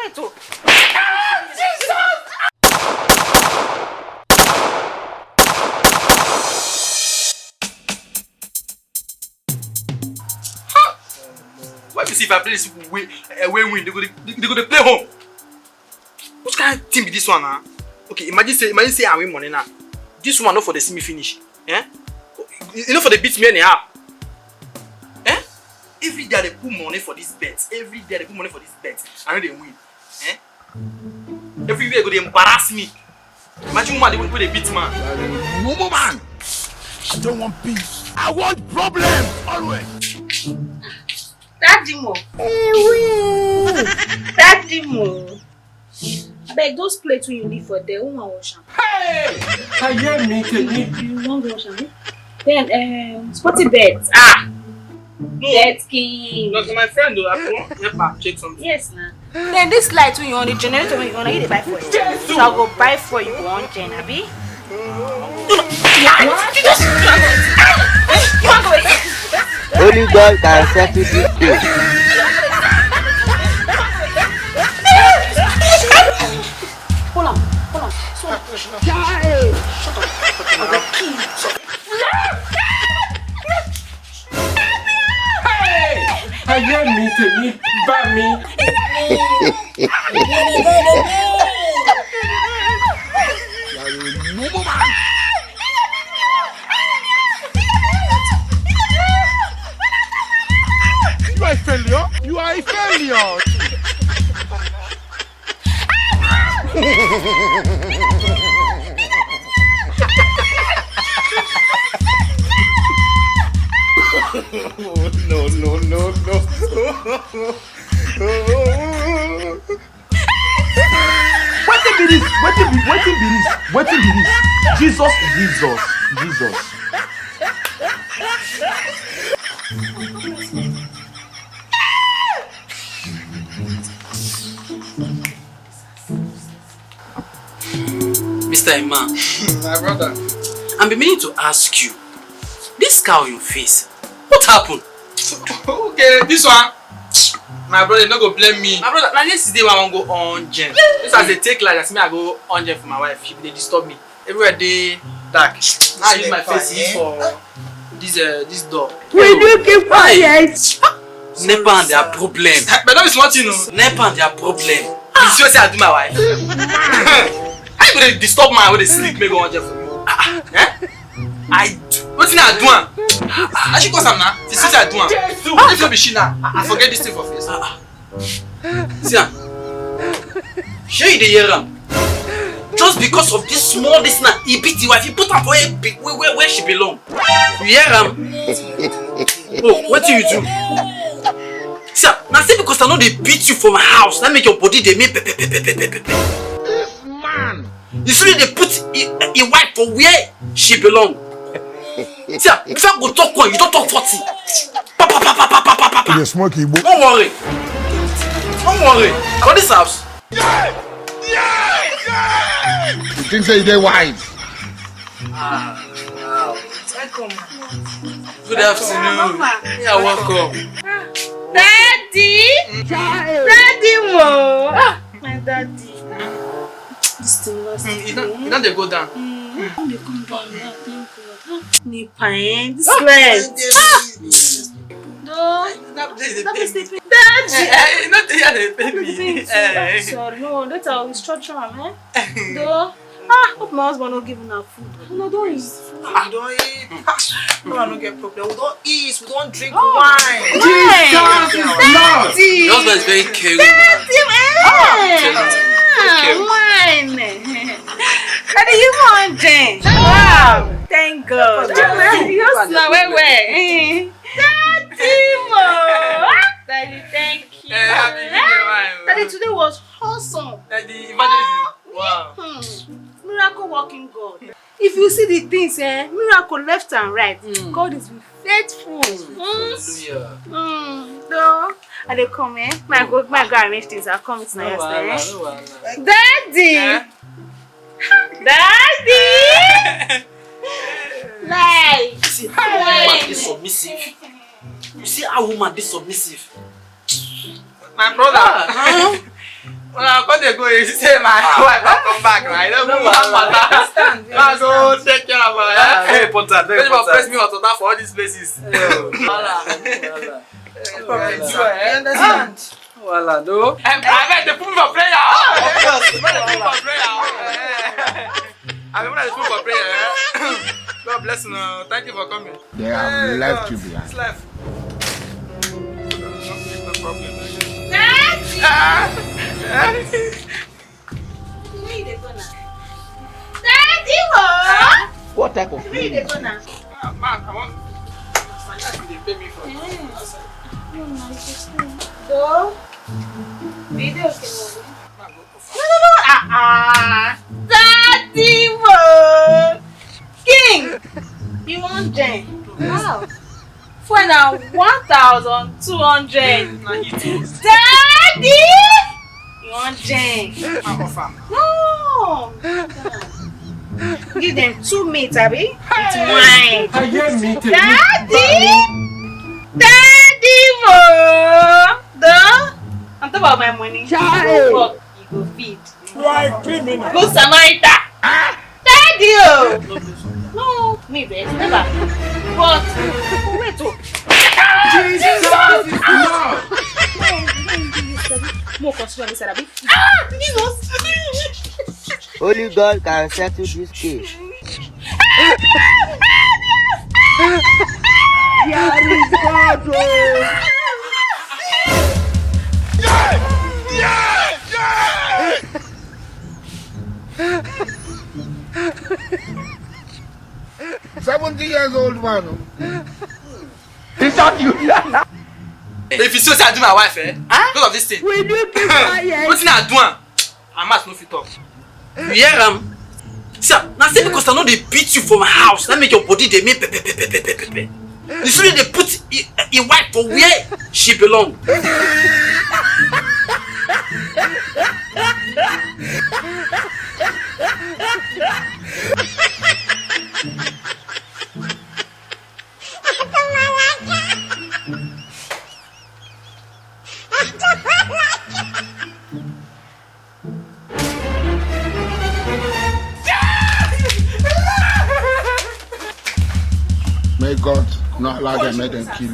wait, oh. Why you see if I play this win, they go to play home. Which kind of team be this one, huh? Okay, imagine say I win money now. This one not for the semi finish. Eh? You know for the beat me anyhow. Eh? Every day they put money for this bet. Every day they put money for this bet. I know they win. Eh? Every day they go they embarrass me. Imagine one they beat man. Woman, man. I don't want peace. I want problems always. Daddy Mo. Daddy Mo. I beg those plates when you leave for there, who want wash them? Hey! I hear me, You want to wash them? Then, spotty beds. Bed king. Look, my friend though, I want to check something. Yes, nah. Then this light when you want the generator when you want to buy for it. So I'll go buy for you one gen, Abby. Only God can settle this case. Hold on. Shut up. I will kill you. I hear me, Tony. By me. You are a failure. You are a failure. No. What be this? Jesus. Mr. Iman. My brother. I'm beginning to ask you. This scar on your face. What happened? Okay, this one. My brother, not go blame me. My brother, now yesterday I want to go on gen. This as they take like that's me I go on gen for my wife. They disturb me. Everywhere they dark. Now I use my face for this door. Will you keep quiet? Nepa and their problem. But that is what you know. Nepa and their problem. You sure say I do my wife? I go disturb my when they sleep me go on gen for me. Eh? I do. What thing I do? I should cause am now. This is I do. If you be she now, I forget this thing for face. See am. Sure you dey hear am. Just because of this small this now, he beat the wife. He put her for where she belong. You hear am? Oh, what do you do? See am. Now say because I know they beat you for my house. That make your body they make pepe. This man. You see they put a wife for where she belong. See, if I go talk one, you don't talk 40. You're smoking. Don't worry. For this house. You think say they're wise? Welcome. Good afternoon. Yeah, welcome. Daddy! Daddy Mo! My daddy. This thing last You know they go down. They come down now, thank God. Nipa, this place. Daddy! Sorry, no, that's how we structure, man. Hope my husband not giving her food. No, don't eat. We don't eat. No, I don't get problem. We don't eat. We don't drink wine. Daddy! Your husband is very caring. Wine! Daddy, you want drink? Wow! Thank God. You're so where? Daddy Mo! Daddy, thank you. Daddy, today was awesome. The evangelism. Wow. Miracle working God. If you see the things, miracle left and right. God is faithful. Hallelujah. No, I dey come My go arrange things. I'll come with my yesterday. Daddy! Daddy! Like, See how woman is submissive. You see how woman is submissive. My brother. now, when they go, you say my wife will come back. I don't know what matter. I go take care of her. Very important. Very Press important. me on for all these places. You understand? Voila, no. I bet the food for prayer. I remember the food for prayer. God bless you. Thank you for coming. They have left you behind. It's left. No problem. Daddy, what? What type of Where you dey go now? Man, I want. They pay me for it. Go. Video Daddy, what? King, you want Jane? Wow. For now, 1,200. Daddy, you want Jane? No. Give them 2 meat, Abby. It's mine. Daddy, what? On top of my money, you go feed. You are a criminal. Good Samaritan. Daddy, oh. No, me best never. But wait, oh. Jesus! No! More consider this, Abby. Jesus. Only God can settle this case. There is God! Yeah! 70 years old man. It's not you. If you see what I do my wife, because of this thing. We do keep quiet. What's I do? I must not fit talk. You hear him? Sir, now say because I know they beat you from my house, that make your body they make pepe. You see they put a wife for where she belong. May God not allow them, let them kill you.